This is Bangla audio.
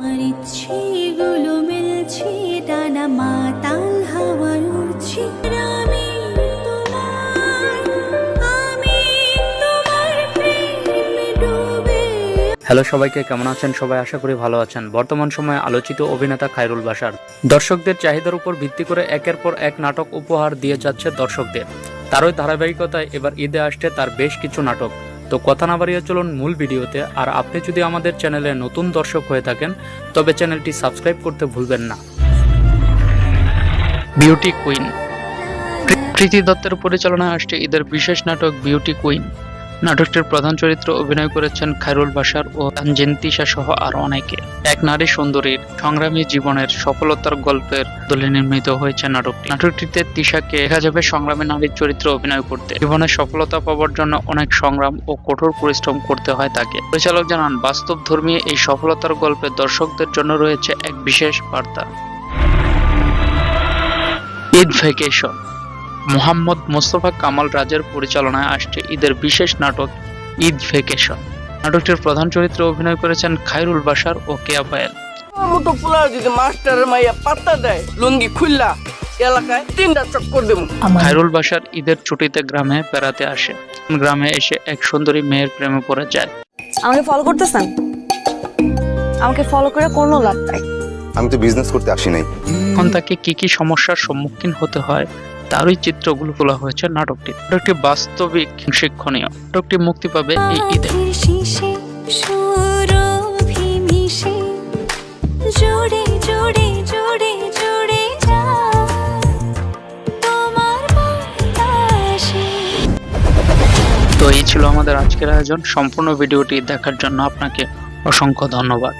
আমার ইচ্ছেগুলো মিলছে টানা মাতাল হাওয়ার উড়ছে আমি তোমার প্রেমে ডুবে। হ্যালো সবাইকে, কেমন আছেন সবাই? আশা করি ভালো আছেন। বর্তমান সময়ে আলোচিত অভিনেতা খায়রুল বাশার দর্শকদের চাহিদার উপর ভিত্তি করে একের পর এক নাটক উপহার দিয়ে যাচ্ছে দর্শকদের। তারই ধারাবাহিকতায় এবার ঈদে আসছে তার বেশ কিছু নাটক। তো কথা না বাড়িয়ে চলুন মূল ভিডিওতে। আর আপনি যদি আমাদের চ্যানেলে নতুন দর্শক হয়ে থাকেন তবে চ্যানেলটি সাবস্ক্রাইব করতে ভুলবেন না। Beauty queen. প্রীতি দত্তের পরিচালনায় আসছে ঈদের বিশেষ নাটক বিউটি কুইন। নাটকটির প্রধান চরিত্রে অভিনয় করেছেন খায়রুল বাশার ও তানজিন তিশা সহ আরো অনেকে। এক নারী সুন্দরীর সংগ্রামী জীবনের সফলতার গল্পের দলে নির্মিত হয়েছে নাটকটি। নাটকটিতে তিশাকে দেখা যাবে সংগ্রামী নারীর চরিত্রে অভিনয় করতে। জীবনে সফলতা পাওয়ার জন্য অনেক সংগ্রাম ও কঠোর পরিশ্রম করতে হয় তাকে। পরিচালক জানান, বাস্তবধর্মী এই সফলতার গল্পে দর্শকদের জন্য রয়েছে এক বিশেষ বার্তা। ঈদ ভ্যাকেশন। মোহাম্মদ মোস্তফা কামাল রাজের পরিচালনায় আসছে ঈদের বিশেষ নাটক ঈদ ভ্যাকেশন। নাটকটির প্রধান চরিত্রে অভিনয় করেছেন খায়রুল বাশার ও কেয়া পায়েল। মতো পোলার যদি মাস্টারের মাইয়া পাত্তা দেয় লুঙ্গি খুললা এলাকায় 3টা চক্কর দেব। খায়রুল বাশার ঈদের ছুটিতে গ্রামে বেড়াতে আসে। গ্রামে এসে এক সুন্দরী মেয়ের প্রেমে পড়ে যায়। আমাকে ফলো করতেছেন? আমাকে ফলো করে কোনো লাভ নাই। আমি তো বিজনেস করতে আসি নাই। এখন তাকে কি কি সমস্যার সম্মুখীন হতে হয় তারই চিত্রগুলো তোলা হয়েছে নাটকটি। নাটকটি বাস্তবিক শিক্ষণীয়। নাটকটি মুক্তি পাবে এই ঈদে। শীষে সুরভি মিশে জোড়ে জোড়ে জোড়ে জোড়ে যায় তোমার বাতাসে। তো এই ছিল আমাদের আজকের আয়োজন। সম্পূর্ণ ভিডিওটি দেখার জন্য আপনাকে অসংখ্য ধন্যবাদ।